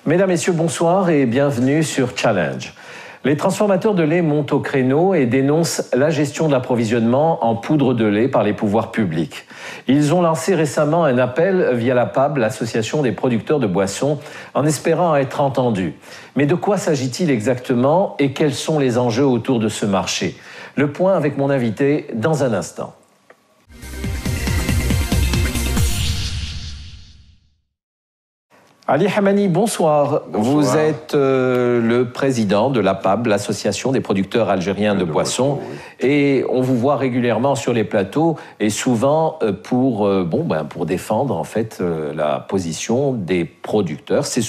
Mesdames, Messieurs, bonsoir et bienvenue sur Challenge. Les transformateurs de lait montent au créneau et dénoncent la gestion de l'approvisionnement en poudre de lait par les pouvoirs publics. Ils ont lancé récemment un appel via la PAB, l'Association des producteurs de boissons, en espérant être entendus. Mais de quoi s'agit-il exactement et quels sont les enjeux autour de ce marché? Le point avec mon invité dans un instant. Ali Hamani, bonsoir. Vous êtes le président de la PAB, l'Association des producteurs algériens de boissons, oui. Et on vous voit régulièrement sur les plateaux et souvent pour défendre en fait la position des producteurs. Il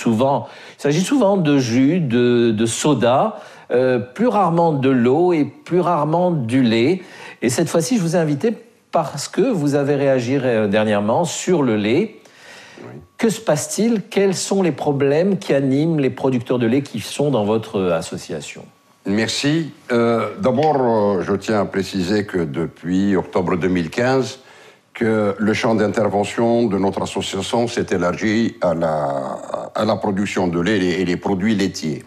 s'agit souvent de jus, de soda, plus rarement de l'eau et plus rarement du lait. Et cette fois-ci, je vous ai invité parce que vous avez réagi dernièrement sur le lait. Oui. Que se passe-t-il? Quels sont les problèmes qui animent les producteurs de lait qui sont dans votre association? Merci. D'abord, je tiens à préciser que depuis octobre 2015, que le champ d'intervention de notre association s'est élargi à la production de lait et les produits laitiers.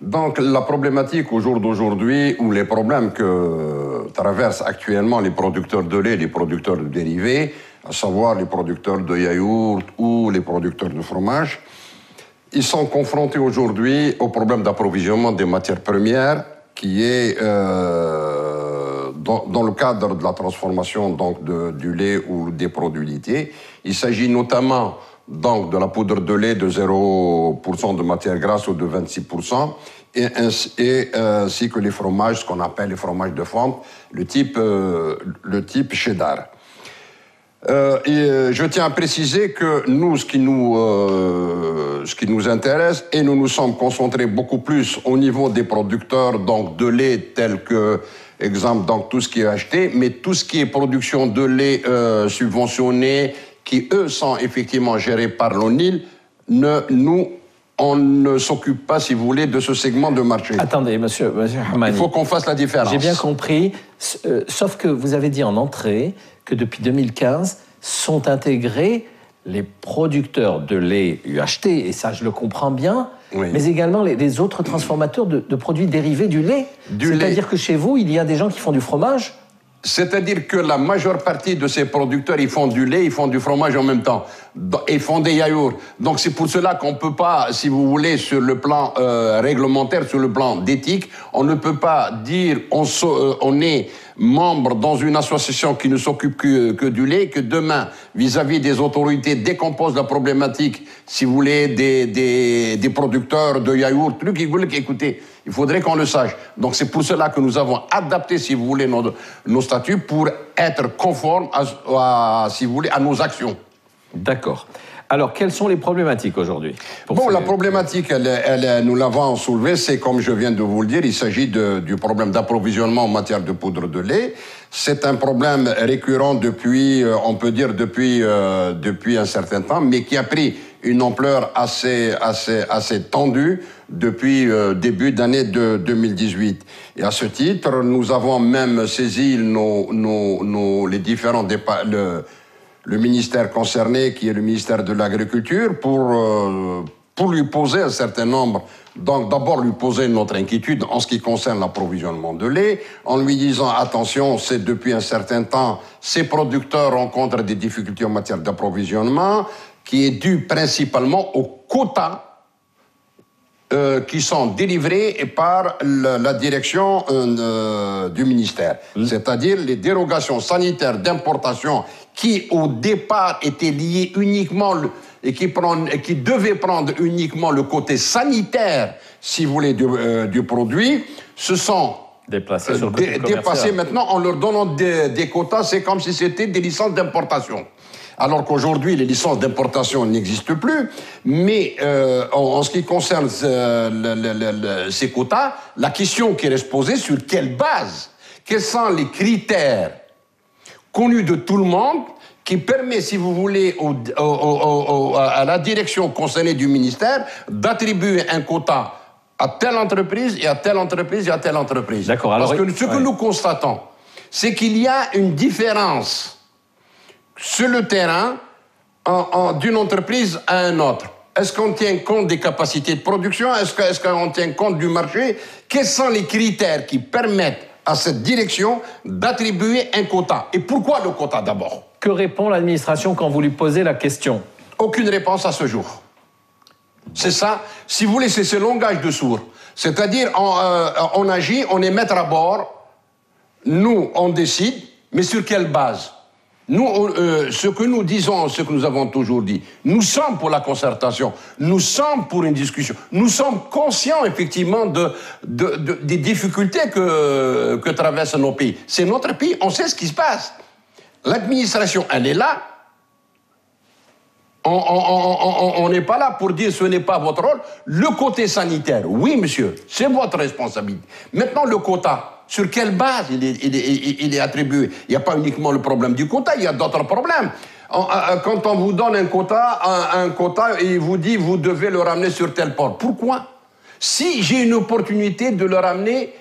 Donc, la problématique au jour d'aujourd'hui, ou les problèmes que traversent actuellement les producteurs de lait et les producteurs de dérivés, à savoir les producteurs de yaourt ou les producteurs de fromage, ils sont confrontés aujourd'hui au problème d'approvisionnement des matières premières qui est dans le cadre de la transformation donc, du lait ou des produits laitiers. Il s'agit notamment donc, de la poudre de lait de 0% de matière grasse ou de 26%, ainsi que les fromages, ce qu'on appelle les fromages de fonte, le type cheddar. Je tiens à préciser que nous, ce qui nous intéresse, et nous nous sommes concentrés beaucoup plus au niveau des producteurs donc de lait, tels que, exemple, donc tout ce qui est acheté, mais tout ce qui est production de lait subventionné, qui eux sont effectivement gérés par l'ONIL, on ne s'occupe pas, si vous voulez, de ce segment de marché. Attendez, monsieur Hamani. Il faut qu'on fasse la différence. J'ai bien compris, sauf que vous avez dit en entrée que depuis 2015 sont intégrés les producteurs de lait UHT, et ça je le comprends bien, oui. Mais également les autres transformateurs de produits dérivés du lait. C'est-à-dire que chez vous, il y a des gens qui font du fromage? C'est-à-dire que la majeure partie de ces producteurs, ils font du lait, ils font du fromage en même temps. Ils font des yaourts. Donc c'est pour cela qu'on ne peut pas, si vous voulez, sur le plan réglementaire, sur le plan d'éthique, on ne peut pas dire on est membre dans une association qui ne s'occupe que du lait, que demain, vis-à-vis des autorités, dès qu'on pose la problématique, si vous voulez, des producteurs de yaourts, écoutez, il faudrait qu'on le sache. Donc c'est pour cela que nous avons adapté, si vous voulez, nos statuts pour être conformes si vous voulez, à nos actions. D'accord. Alors, quelles sont les problématiques aujourd'hui? Bon, la problématique, nous l'avons soulevée, c'est comme je viens de vous le dire, il s'agit du problème d'approvisionnement en matière de poudre de lait. C'est un problème récurrent depuis, on peut dire, depuis un certain temps, mais qui a pris une ampleur assez tendue depuis début d'année 2018. Et à ce titre, nous avons même saisi les différents le ministère concerné, qui est le ministère de l'Agriculture, pour lui poser un certain nombre. Donc d'abord lui poser notre inquiétude en ce qui concerne l'approvisionnement de lait, en lui disant attention, c'est depuis un certain temps, ces producteurs rencontrent des difficultés en matière d'approvisionnement, qui est due principalement aux quotas qui sont délivrés par la direction du ministère. C'est-à-dire les dérogations sanitaires d'importation qui, au départ, étaient liées uniquement et qui devaient prendre uniquement le côté sanitaire, si vous voulez, du produit, se sont dépassés maintenant en leur donnant des quotas. C'est comme si c'était des licences d'importation. Alors qu'aujourd'hui, les licences d'importation n'existent plus, mais en ce qui concerne ces quotas, la question qui reste posée, sur quelle base? Quels sont les critères connus de tout le monde qui permet, si vous voulez, à la direction concernée du ministère d'attribuer un quota à telle entreprise et à telle entreprise et à telle entreprise. D'accord. Parce que ce que nous constatons, c'est qu'il y a une différence sur le terrain d'une entreprise à une autre. Est-ce qu'on tient compte des capacités de production? Est-ce qu'on tient compte du marché? Quels sont les critères qui permettent à cette direction d'attribuer un quota? Et pourquoi le quota d'abord? Que répond l'administration quand vous lui posez la question? Aucune réponse à ce jour. C'est ça, si vous voulez, c'est ce langage de sourd. C'est-à-dire, on agit, on est maître à bord, nous, on décide, mais sur quelle base? Nous, ce que nous disons, ce que nous avons toujours dit, nous sommes pour la concertation, nous sommes pour une discussion, nous sommes conscients effectivement des difficultés que traversent nos pays. C'est notre pays, on sait ce qui se passe. L'administration, elle est là. On n'est pas là pour dire ce n'est pas votre rôle. Le côté sanitaire, oui monsieur, c'est votre responsabilité. Maintenant le quota, sur quelle base il est attribué? Il n'y a pas uniquement le problème du quota, il y a d'autres problèmes. Quand on vous donne un quota, il vous dit vous devez le ramener sur tel port. Pourquoi? Si j'ai une opportunité de le ramener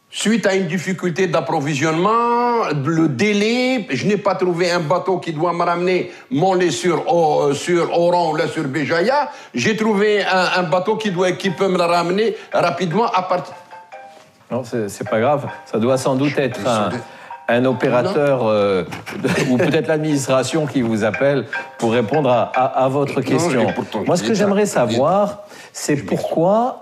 suite à une difficulté d'approvisionnement, le délai, je n'ai pas trouvé un bateau qui doit me ramener mon lait sur Oran ou là sur Béjaïa, j'ai trouvé un bateau qui peut me le ramener rapidement à partir... Non, c'est pas grave, ça doit sans doute être un opérateur ou peut-être l'administration qui vous appelle pour répondre à votre question. Moi, ce que j'aimerais savoir, c'est pourquoi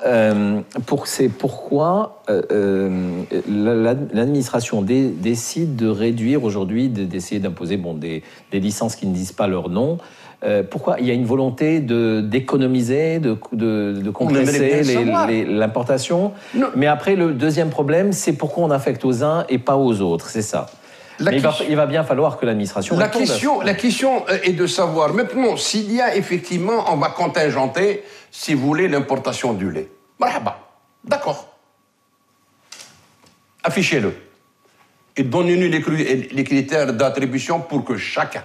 l'administration décide de réduire aujourd'hui, d'essayer d'imposer des licences qui ne disent pas leur nom. Pourquoi il y a une volonté d'économiser, de compresser l'importation? Mais après, le deuxième problème, c'est pourquoi on affecte aux uns et pas aux autres, c'est ça. Il va bien falloir que l'administration réponde. La question est de savoir, maintenant, s'il y a effectivement, on va contingenter, si vous voulez, l'importation du lait. Marhaba, d'accord. Affichez-le. Et donnez-nous les critères d'attribution pour que chaque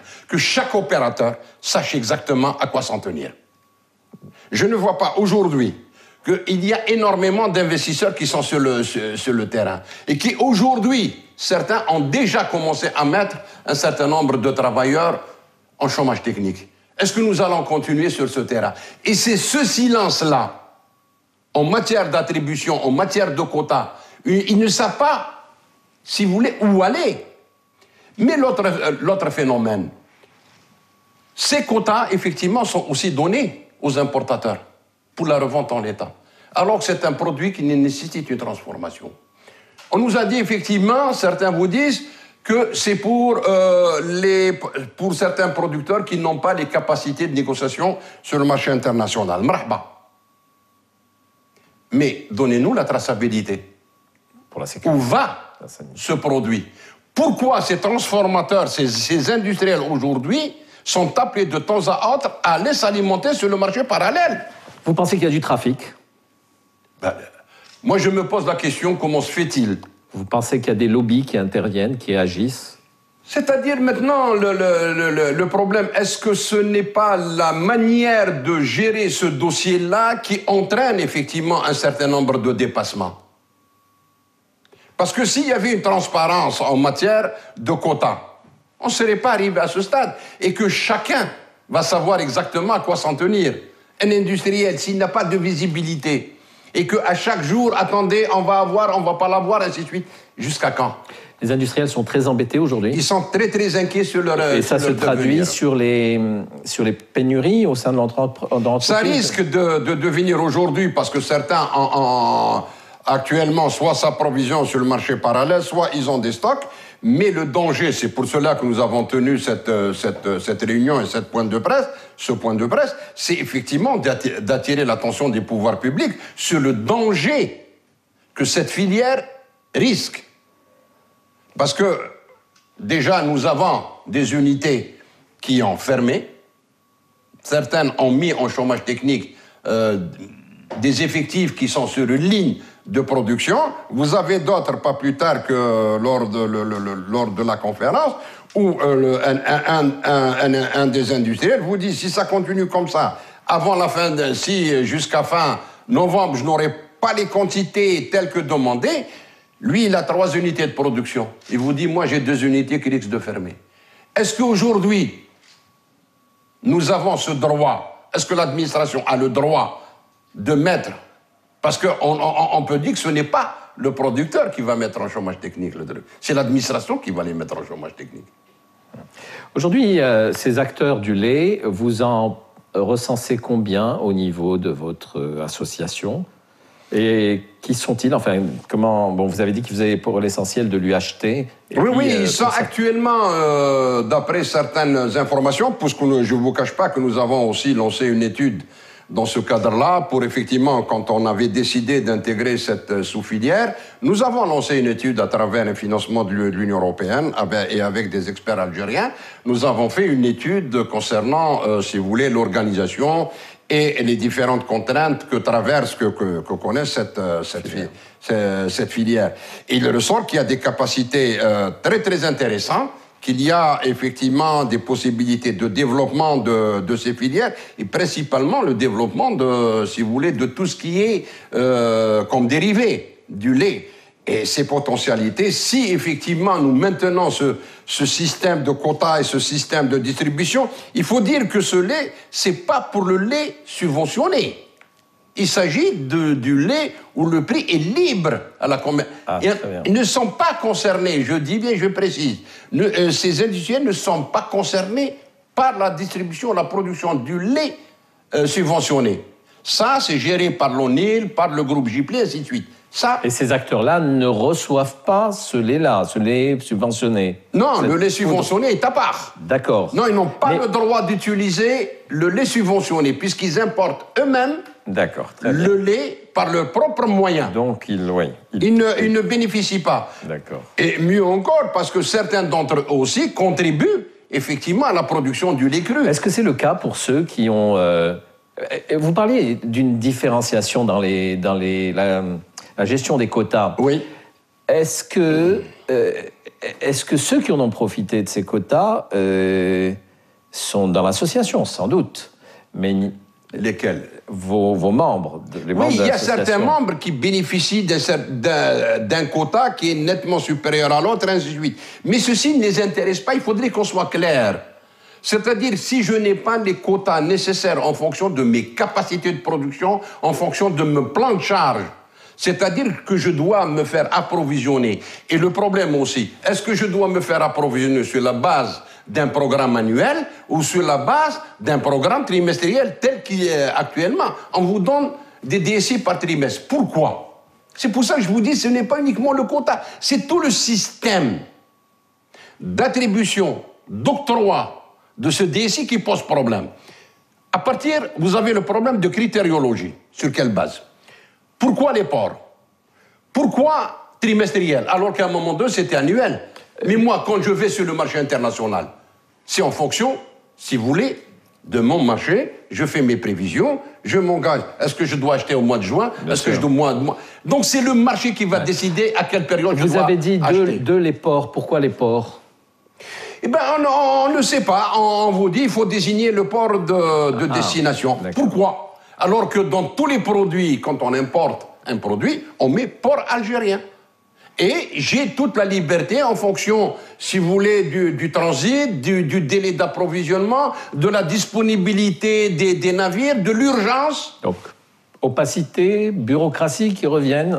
opérateur sache exactement à quoi s'en tenir. Je ne vois pas aujourd'hui qu'il y a énormément d'investisseurs qui sont sur le terrain et qui aujourd'hui, certains ont déjà commencé à mettre un certain nombre de travailleurs en chômage technique. Est-ce que nous allons continuer sur ce terrain? Et c'est ce silence-là, en matière d'attribution, en matière de quotas, ils ne savent pas, si vous voulez, où aller. Mais l'autre phénomène, ces quotas, effectivement, sont aussi donnés aux importateurs pour la revente en l'état, alors que c'est un produit qui nécessite une transformation. On nous a dit, effectivement, certains vous disent que c'est pour certains producteurs qui n'ont pas les capacités de négociation sur le marché international. Marhaba. Mais donnez-nous la traçabilité. Pour la sécurité. Où va ce produit? Pourquoi ces transformateurs, ces industriels aujourd'hui sont appelés de temps à autre à aller s'alimenter sur le marché parallèle? Vous pensez qu'il y a du trafic? Moi, je me pose la question, comment se fait-il? Vous pensez qu'il y a des lobbies qui interviennent, qui agissent? C'est-à-dire maintenant, le problème, est-ce que ce n'est pas la manière de gérer ce dossier-là qui entraîne effectivement un certain nombre de dépassements? Parce que s'il y avait une transparence en matière de quotas, on ne serait pas arrivé à ce stade. Et que chacun va savoir exactement à quoi s'en tenir. Un industriel, s'il n'a pas de visibilité, et qu'à chaque jour, attendez, on va pas l'avoir, ainsi de suite, jusqu'à quand? Les industriels sont très embêtés aujourd'hui. Ils sont très très inquiets sur leur Et ça se traduit sur les pénuries au sein de l'entreprise. Ça risque de devenir aujourd'hui, parce que certains actuellement soit s'approvisionnent sur le marché parallèle, soit ils ont des stocks. Mais le danger, c'est pour cela que nous avons tenu cette réunion et ce point de presse, c'est effectivement d'attirer l'attention des pouvoirs publics sur le danger que cette filière risque. Parce que déjà, nous avons des unités qui ont fermé, certaines ont mis en chômage technique des effectifs qui sont sur une ligne de production. Vous avez d'autres, pas plus tard que lors de la conférence, où un des industriels vous dit, si ça continue comme ça, avant la fin, jusqu'à fin novembre, je n'aurai pas les quantités telles que demandées, lui, il a 3 unités de production. Il vous dit, moi, j'ai 2 unités qui risquent de fermer. Est-ce qu'aujourd'hui, nous avons ce droit Est-ce que l'administration a le droit de mettre... Parce qu'on peut dire que ce n'est pas le producteur qui va mettre en chômage technique le truc. C'est l'administration qui va les mettre en chômage technique. Aujourd'hui, ces acteurs du lait, vous en recensez combien au niveau de votre association? Et qui sont-ils? Enfin, comment... Bon, vous avez dit que vous avez pour l'essentiel de l'UHT. Oui, ils sont actuellement, d'après certaines informations, puisque je ne vous cache pas que nous avons aussi lancé une étude dans ce cadre-là, pour effectivement, quand on avait décidé d'intégrer cette sous-filière, nous avons lancé une étude à travers un financement de l'Union européenne et avec des experts algériens. Nous avons fait une étude concernant, si vous voulez, l'organisation et les différentes contraintes que traverse, que connaît cette filière. Et il ressort qu'il y a des capacités très, très intéressantes, qu'il y a effectivement des possibilités de développement de ces filières, et principalement le développement de, si vous voulez, de tout ce qui est comme dérivé du lait. Et ces potentialités, si effectivement nous maintenons ce système de quotas et ce système de distribution, il faut dire que ce lait, c'est pas pour le lait subventionné. Il s'agit du lait où le prix est libre à la commerce. Ils ne sont pas concernés, je dis bien, je précise. Ces industriels ne sont pas concernés par la distribution, la production du lait subventionné. Ça, c'est géré par l'ONIL, par le groupe Gipli, ainsi de suite. Ça, et ces acteurs-là ne reçoivent pas ce lait-là, ce lait subventionné? Non, le lait subventionné est à part. D'accord. Non, ils n'ont pas le droit d'utiliser le lait subventionné, puisqu'ils importent eux-mêmes le lait par leurs propres moyens. Donc, ils ne bénéficient pas. D'accord. Et mieux encore, parce que certains d'entre eux aussi contribuent effectivement à la production du lait cru. Est-ce que c'est le cas pour ceux qui ont... Vous parliez d'une différenciation dans la gestion des quotas. Oui. Est-ce que ceux qui en ont profité de ces quotas sont dans l'association, sans doute, mais... Lesquels? Vos membres. Les membres il y a certains membres qui bénéficient d'un quota qui est nettement supérieur à l'autre, ainsi de suite. Mais ceci ne les intéresse pas, il faudrait qu'on soit clair. C'est-à-dire, si je n'ai pas les quotas nécessaires en fonction de mes capacités de production, en fonction de mon plan de charge, c'est-à-dire que je dois me faire approvisionner. Et le problème aussi, est-ce que je dois me faire approvisionner sur la base d'un programme annuel ou sur la base d'un programme trimestriel tel qu'il est actuellement? On vous donne des DSI par trimestre. Pourquoi? C'est pour ça que je vous dis, ce n'est pas uniquement le quota, c'est tout le système d'attribution, d'octroi de ce DSI qui pose problème. À partir, vous avez le problème de critériologie. Sur quelle base? Pourquoi les ports? Pourquoi trimestriel? Alors qu'à un moment donné, c'était annuel. Mais moi, quand je vais sur le marché international, c'est en fonction, si vous voulez, de mon marché, je fais mes prévisions, je m'engage. Est-ce que je dois acheter au mois de juin? Est-ce que je dois Donc c'est le marché qui va décider à quelle période je dois acheter. Vous avez dit les ports. Pourquoi les ports? Eh bien, on ne sait pas. On vous dit qu'il faut désigner le port de destination. Pourquoi? Alors que dans tous les produits, quand on importe un produit, on met port algérien. Et j'ai toute la liberté en fonction, si vous voulez, du transit, du délai d'approvisionnement, de la disponibilité des navires, de l'urgence. Donc, opacité, bureaucratie qui reviennent.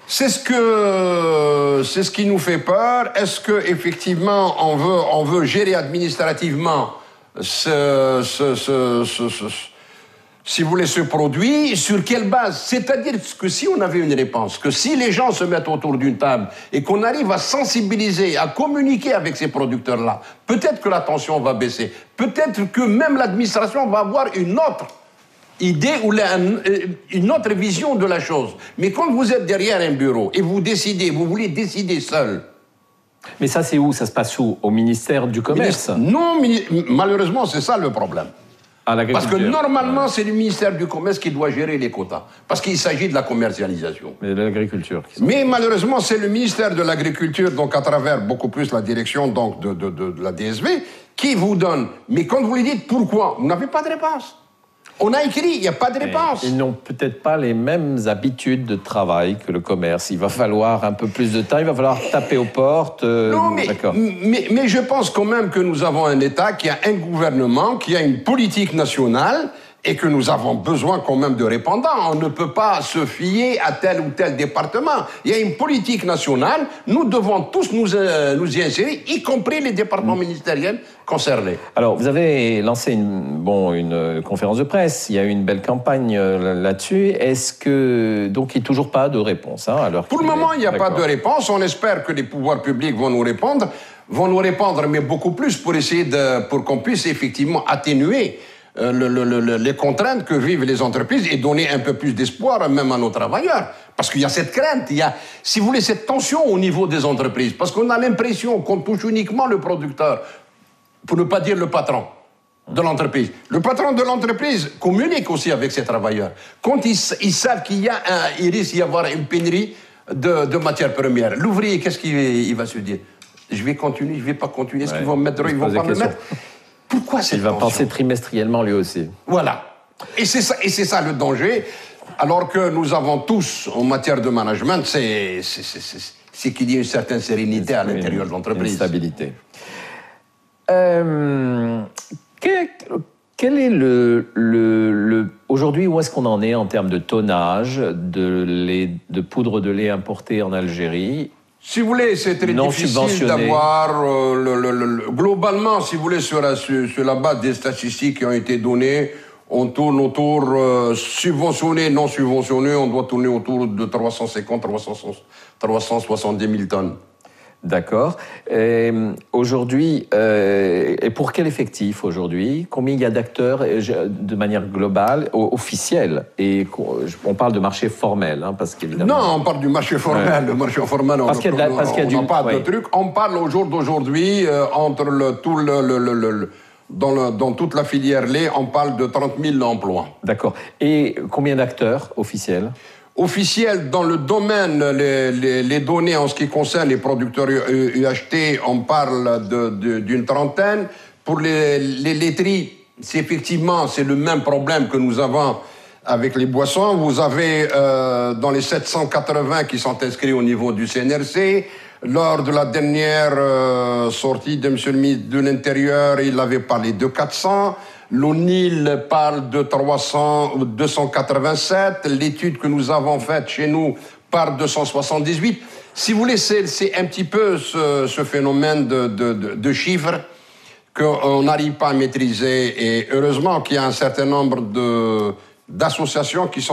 C'est ce qui nous fait peur. Est-ce que effectivement on veut gérer administrativement si vous voulez, ce produit, sur quelle base? C'est-à-dire que si on avait une réponse, que si les gens se mettent autour d'une table et qu'on arrive à sensibiliser, à communiquer avec ces producteurs-là, peut-être que la tension va baisser. Peut-être que même l'administration va avoir une autre idée ou une autre vision de la chose. Mais quand vous êtes derrière un bureau et vous décidez, vous voulez décider seul. Mais ça, c'est où? Ça se passe où? Au ministère du Commerce? Non, malheureusement, c'est ça le problème. Parce que normalement, c'est le ministère du Commerce qui doit gérer les quotas. Parce qu'il s'agit de la commercialisation. Mais de l'agriculture. Mais malheureusement, c'est le ministère de l'Agriculture, donc à travers beaucoup plus la direction donc, de la DSV, qui vous donne. Mais quand vous lui dites pourquoi, vous n'avez pas de réponse. On a écrit, il n'y a pas de réponse. Ils n'ont peut-être pas les mêmes habitudes de travail que le commerce. Il va falloir un peu plus de temps, il va falloir taper aux portes. Non, mais je pense quand même que nous avons un État qui a un gouvernement, qui a une politique nationale, et que nous avons besoin quand même de répondants. On ne peut pas se fier à tel ou tel département. Il y a une politique nationale, nous devons tous nous y insérer, y compris les départements ministériels concernés. Alors, vous avez lancé une conférence de presse, il y a eu une belle campagne là-dessus. Est-ce que... Donc, il n'y a toujours pas de réponse Pour le moment, il n'y a pas de réponse. On espère que les pouvoirs publics vont nous répondre, mais beaucoup plus pour qu'on puisse effectivement atténuer les contraintes que vivent les entreprises et donner un peu plus d'espoir même à nos travailleurs. Parce qu'il y a cette crainte, il y a, si vous voulez, cette tension au niveau des entreprises. Parce qu'on a l'impression qu'on touche uniquement le producteur, pour ne pas dire le patron de l'entreprise. Le patron de l'entreprise communique aussi avec ses travailleurs. Quand ils savent qu'il risque d'y avoir une pénurie de matières premières, l'ouvrier, qu'est-ce qu'il va se dire? Je vais continuer, je ne vais pas continuer, est-ce qu'ils vont me mettre, ils ne vont pas me mettre? Pourquoi cette tension? Il va penser trimestriellement lui aussi. Voilà. Et c'est ça le danger. Alors que nous avons tous, en matière de management, c'est qu'il y ait une certaine sérénité à l'intérieur de l'entreprise. Une stabilité. Quel est aujourd'hui, où est-ce qu'on en est en termes de tonnage de poudre de lait importée en Algérie? Si vous voulez, c'est très difficile d'avoir... globalement, si vous voulez, sur la base des statistiques qui ont été données, on tourne autour, subventionné, non subventionné, on doit tourner autour de 370 000 tonnes. D'accord. Aujourd'hui, et pour quel effectif aujourd'hui? Combien il y a d'acteurs de manière globale, officielle? Et on parle de marché formel, parce qu'évidemment... Non, on parle du marché formel. Ouais. Le marché formel, on n'a pas de truc. On parle au jour d'aujourd'hui, dans toute la filière lait, on parle de 30 000 emplois. D'accord. Et combien d'acteurs officiels? Officiel dans le domaine, les données en ce qui concerne les producteurs UHT, on parle d'une trentaine. Pour les laiteries, c'est le même problème que nous avons avec les boissons. Vous avez dans les 780 qui sont inscrits au niveau du CNRC. Lors de la dernière sortie de M. le ministre de l'Intérieur, il avait parlé de 400. L'ONIL parle de 287. L'étude que nous avons faite chez nous parle de 178. Si vous voulez, c'est un petit peu ce phénomène de chiffres qu'on n'arrive pas à maîtriser. Et heureusement qu'il y a un certain nombre d'associations qui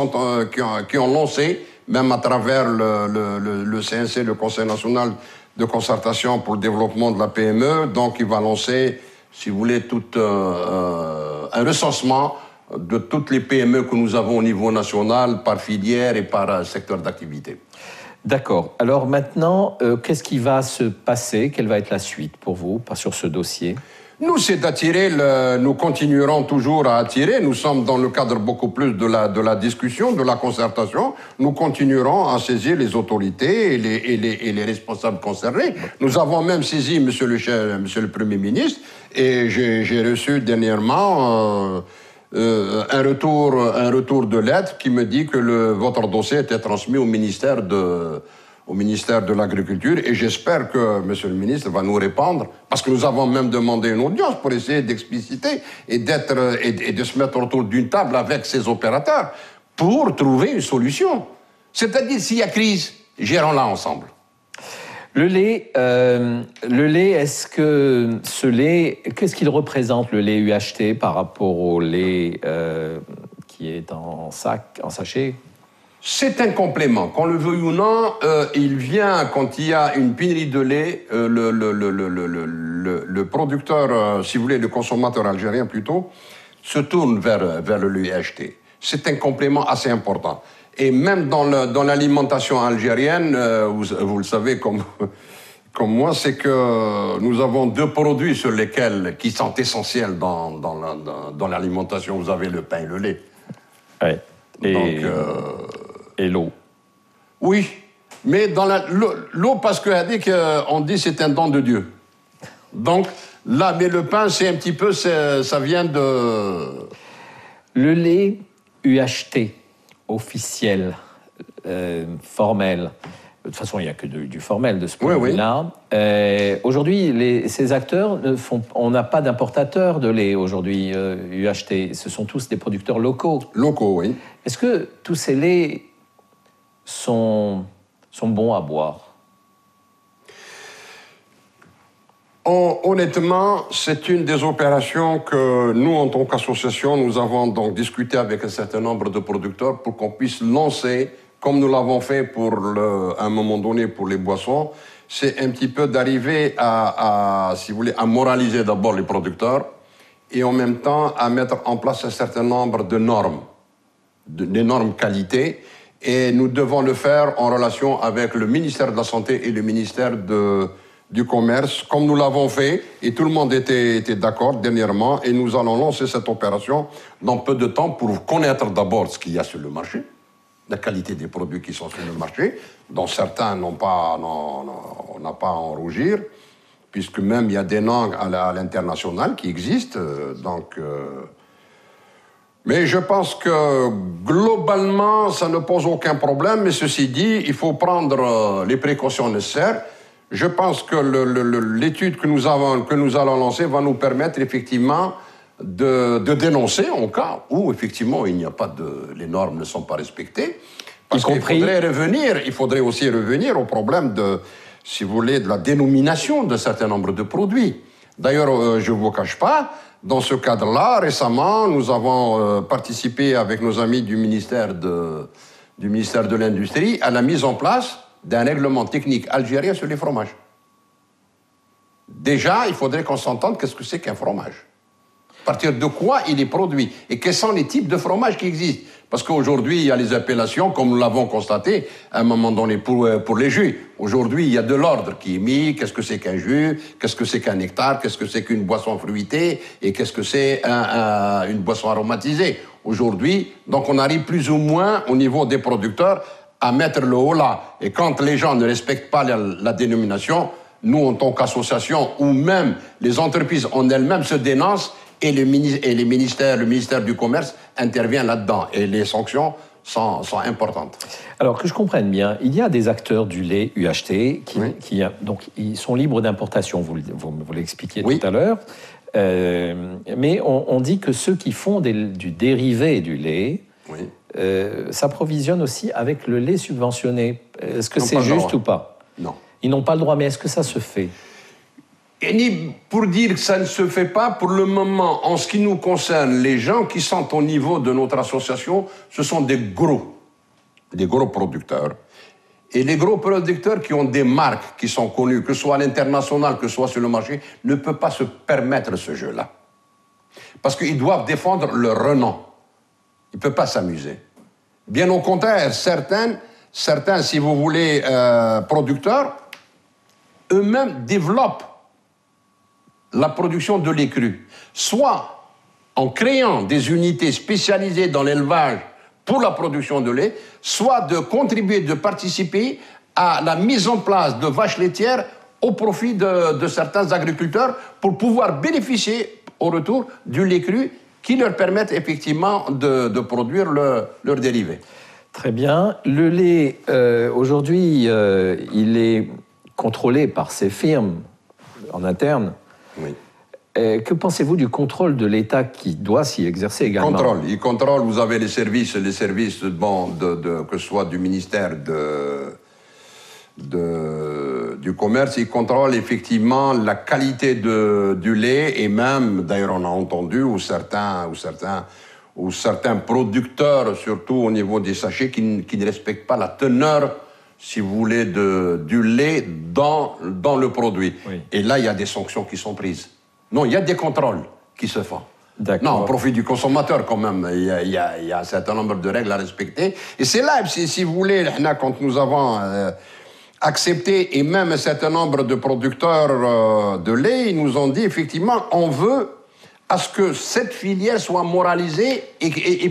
ont lancé, même à travers le CNC, le Conseil national de concertation pour le développement de la PME. Donc, il va lancer, si vous voulez, un recensement de toutes les PME que nous avons au niveau national, par filière et par secteur d'activité. D'accord. Alors maintenant, qu'est-ce qui va se passer? Quelle va être la suite pour vous sur ce dossier? Nous, c'est d'attirer, nous continuerons toujours à attirer, nous sommes dans le cadre beaucoup plus de la discussion, de la concertation, nous continuerons à saisir les autorités et les responsables concernés. Nous avons même saisi Monsieur le Premier ministre, et j'ai reçu dernièrement un retour de lettre qui me dit que votre dossier était transmis au ministère de l'Agriculture, et j'espère que M. le ministre va nous répondre, parce que nous avons même demandé une audience pour essayer d'expliciter et de se mettre autour d'une table avec ces opérateurs pour trouver une solution. C'est-à-dire, s'il y a crise, gérons-la ensemble. Le lait, est-ce que ce lait, qu'est-ce qu'il représente, le lait UHT, par rapport au lait qui est en sachet? C'est un complément. Qu'on le veuille ou non, il vient quand il y a une pénurie de lait, le producteur, si vous voulez, le consommateur algérien plutôt, se tourne vers le lait UHT. C'est un complément assez important. Et même dans l'alimentation algérienne, vous le savez comme moi, c'est que nous avons deux produits qui sont essentiels dans l'alimentation. Vous avez le pain et le lait. Oui. Et l'eau. Oui, mais dans l'eau, parce qu'on dit c'est un don de Dieu. Donc, là, mais le pain, c'est un petit peu, ça vient de... Le lait UHT officiel, formel, de toute façon, il n'y a que du formel de ce point de vue-là. Aujourd'hui, ces acteurs, on n'a pas d'importateurs de lait aujourd'hui, UHT. Ce sont tous des producteurs locaux. Locaux, oui. Est-ce que tous ces laits sont bons à boire? Honnêtement, c'est une des opérations que nous, en tant qu'association, nous avons donc discuté avec un certain nombre de producteurs pour qu'on puisse lancer, comme nous l'avons fait à un moment donné pour les boissons, c'est un petit peu d'arriver si vous voulez, à moraliser d'abord les producteurs et en même temps à mettre en place un certain nombre de normes, des normes qualité. Et nous devons le faire en relation avec le ministère de la Santé et le ministère du Commerce, comme nous l'avons fait, et tout le monde était d'accord dernièrement, et nous allons lancer cette opération dans peu de temps pour connaître d'abord ce qu'il y a sur le marché, la qualité des produits qui sont sur le marché, dont certains on n'a pas à en rougir, puisque même il y a des normes à l'international qui existent, mais je pense que globalement, ça ne pose aucun problème, mais ceci dit, il faut prendre les précautions nécessaires. Je pense que l'étude que nous allons lancer va nous permettre effectivement de dénoncer en cas où effectivement les normes ne sont pas respectées. Parce qu'il faudrait aussi revenir au problème si vous voulez, de la dénomination d'un certain nombre de produits. D'ailleurs, je ne vous cache pas, dans ce cadre-là, récemment, nous avons participé avec nos amis du ministère de l'Industrie à la mise en place d'un règlement technique algérien sur les fromages. Déjà, il faudrait qu'on s'entende qu'est-ce que c'est qu'un fromage. À partir de quoi il est produit et quels sont les types de fromages qui existent. Parce qu'aujourd'hui, il y a les appellations, comme nous l'avons constaté à un moment donné pour les jus. Aujourd'hui, il y a de l'ordre qui est mis. Qu'est-ce que c'est qu'un jus? Qu'est-ce que c'est qu'un nectar? Qu'est-ce que c'est qu'une boisson fruitée? Et qu'est-ce que c'est une boisson aromatisée? Aujourd'hui, donc on arrive plus ou moins au niveau des producteurs à mettre le haut là. Et quand les gens ne respectent pas la dénomination, nous, en tant qu'association, ou même les entreprises en elles-mêmes se dénoncent et le ministère du Commerce intervient là-dedans. Et les sanctions sont importantes. Alors, que je comprenne bien, il y a des acteurs du lait UHT donc, ils sont libres d'importation, vous l'expliquiez tout à l'heure. Mais on dit que ceux qui font du dérivé du lait s'approvisionnent aussi avec le lait subventionné. Est-ce que c'est juste ou pas? Non. Ils n'ont pas le droit, mais est-ce que ça se fait? Et ni pour dire que ça ne se fait pas, pour le moment, en ce qui nous concerne, les gens qui sont au niveau de notre association, ce sont des gros producteurs. Et les gros producteurs qui ont des marques qui sont connues, que ce soit à l'international, que ce soit sur le marché, ne peuvent pas se permettre ce jeu-là. Parce qu'ils doivent défendre leur renom. Ils ne peuvent pas s'amuser. Bien au contraire, certains, si vous voulez, producteurs, eux-mêmes développent la production de lait cru, soit en créant des unités spécialisées dans l'élevage pour la production de lait, soit de contribuer, de participer à la mise en place de vaches laitières au profit de certains agriculteurs pour pouvoir bénéficier au retour du lait cru qui leur permettent effectivement de produire leurs dérivés. Très bien. Le lait, aujourd'hui, il est contrôlé par ces firmes en interne. Oui. Que pensez-vous du contrôle de l'État qui doit s'y exercer également? Il contrôle, vous avez les services que ce soit du ministère du Commerce, il contrôle effectivement la qualité du lait et même, d'ailleurs on a entendu, où certains producteurs, surtout au niveau des sachets, qui ne respectent pas la teneur, si vous voulez, du lait dans le produit. Oui. Et là, il y a des sanctions qui sont prises. Non, il y a des contrôles qui se font. Non, au profit du consommateur quand même. Il y a un certain nombre de règles à respecter. Et c'est là, si vous voulez, quand nous avons accepté, et même un certain nombre de producteurs de lait, ils nous ont dit, effectivement, on veut à ce que cette filière soit moralisée et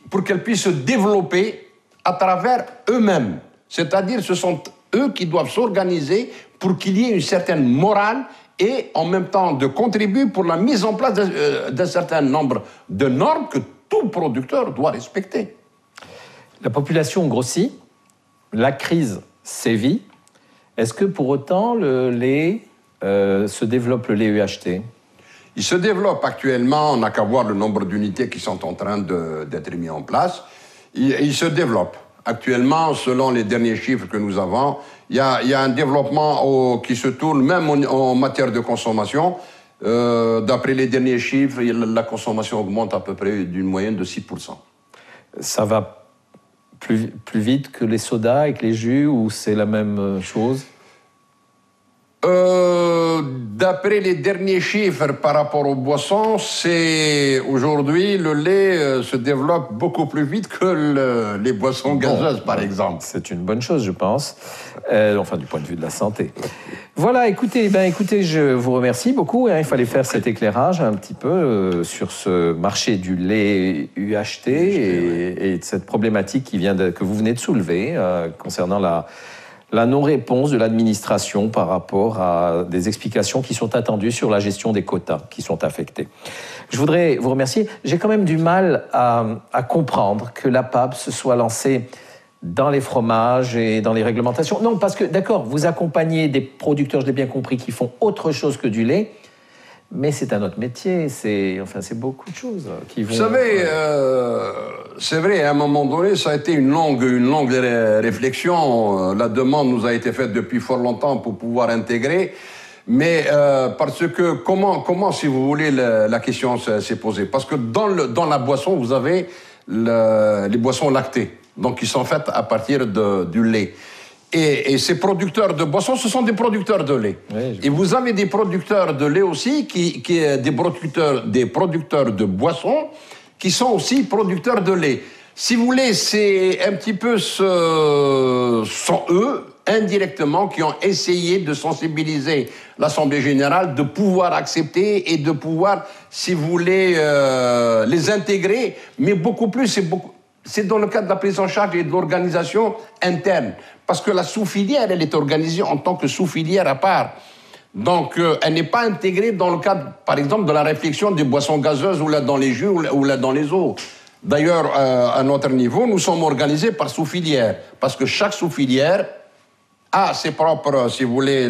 pour qu'elle puisse se développer à travers eux-mêmes. C'est-à-dire, ce sont eux qui doivent s'organiser pour qu'il y ait une certaine morale et en même temps de contribuer pour la mise en place d'un certain nombre de normes que tout producteur doit respecter. La population grossit, la crise sévit. Est-ce que pour autant le lait se développe, le lait UHT? Il se développe actuellement, on n'a qu'à voir le nombre d'unités qui sont en train d'être mis en place. Il se développe. Actuellement, selon les derniers chiffres que nous avons, il y a un développement qui se tourne même en matière de consommation. D'après les derniers chiffres, la consommation augmente à peu près d'une moyenne de 6%. Ça va plus vite que les sodas et que les jus, ou c'est la même chose? D'après les derniers chiffres par rapport aux boissons, aujourd'hui le lait se développe beaucoup plus vite que les boissons gazeuses, par exemple. C'est une bonne chose, je pense, enfin du point de vue de la santé. Voilà, écoutez, je vous remercie beaucoup. Il fallait faire cet éclairage un petit peu sur ce marché du lait UHT et cette problématique que vous venez de soulever concernant la non-réponse de l'administration par rapport à des explications qui sont attendues sur la gestion des quotas qui sont affectés. Je voudrais vous remercier. J'ai quand même du mal à comprendre que la PAB se soit lancée dans les fromages et dans les réglementations. Non, parce que, d'accord, vous accompagnez des producteurs, je l'ai bien compris, qui font autre chose que du lait, mais c'est un autre métier, c'est beaucoup de choses qui vont... Vous savez, c'est vrai, à un moment donné, ça a été une longue réflexion. La demande nous a été faite depuis fort longtemps pour pouvoir intégrer. Mais parce que, comment, si vous voulez, la question s'est posée? Parce que dans la boisson, vous avez les boissons lactées, donc qui sont faites à partir du lait. Et ces producteurs de boissons, ce sont des producteurs de lait. Oui, et vous avez des producteurs de lait aussi, des producteurs de boissons, qui sont aussi producteurs de lait. Si vous voulez, c'est un petit peu sont eux, indirectement, qui ont essayé de sensibiliser l'Assemblée générale, de pouvoir accepter et de pouvoir, si vous voulez, les intégrer, mais beaucoup plus, c'est dans le cadre de la prise en charge et de l'organisation interne. Parce que la sous-filière, elle est organisée en tant que sous-filière à part. Donc, elle n'est pas intégrée dans le cadre, par exemple, de la réflexion des boissons gazeuses ou là dans les jus ou là dans les eaux. D'ailleurs, à notre niveau, nous sommes organisés par sous-filière. Parce que chaque sous-filière a ses propres, si vous voulez,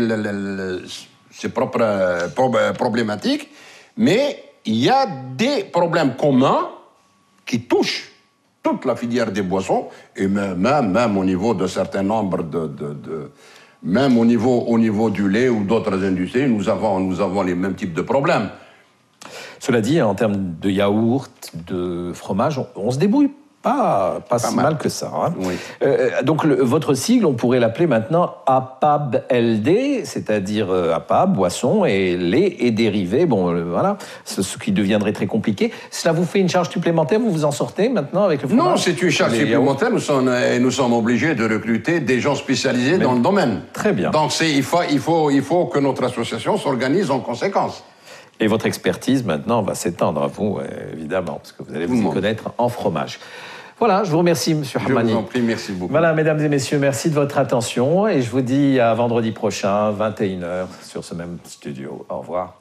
ses propres problématiques. Mais il y a des problèmes communs qui touchent toute la filière des boissons, et même au niveau de certains nombres même au niveau du lait ou d'autres industries, nous avons les mêmes types de problèmes. Cela dit, en termes de yaourt, de fromage, on se débrouille pas si mal que ça. Hein. Oui. Donc votre sigle, on pourrait l'appeler maintenant APAB-LD, c'est-à-dire APAB, boisson, et lait et dérivés. Bon, voilà, ce qui deviendrait très compliqué. Cela vous fait une charge supplémentaire, vous vous en sortez maintenant avec le fromage? Non, c'est une charge supplémentaire. Nous sommes obligés de recruter des gens spécialisés dans le domaine. Très bien. Donc il faut que notre association s'organise en conséquence. Et votre expertise, maintenant, va s'étendre à vous, évidemment, parce que vous allez vous y connaître en fromage. Voilà, je vous remercie, M. Hamani. Je vous en prie, merci beaucoup. Voilà, mesdames et messieurs, merci de votre attention. Et je vous dis à vendredi prochain, 21h, sur ce même studio. Au revoir.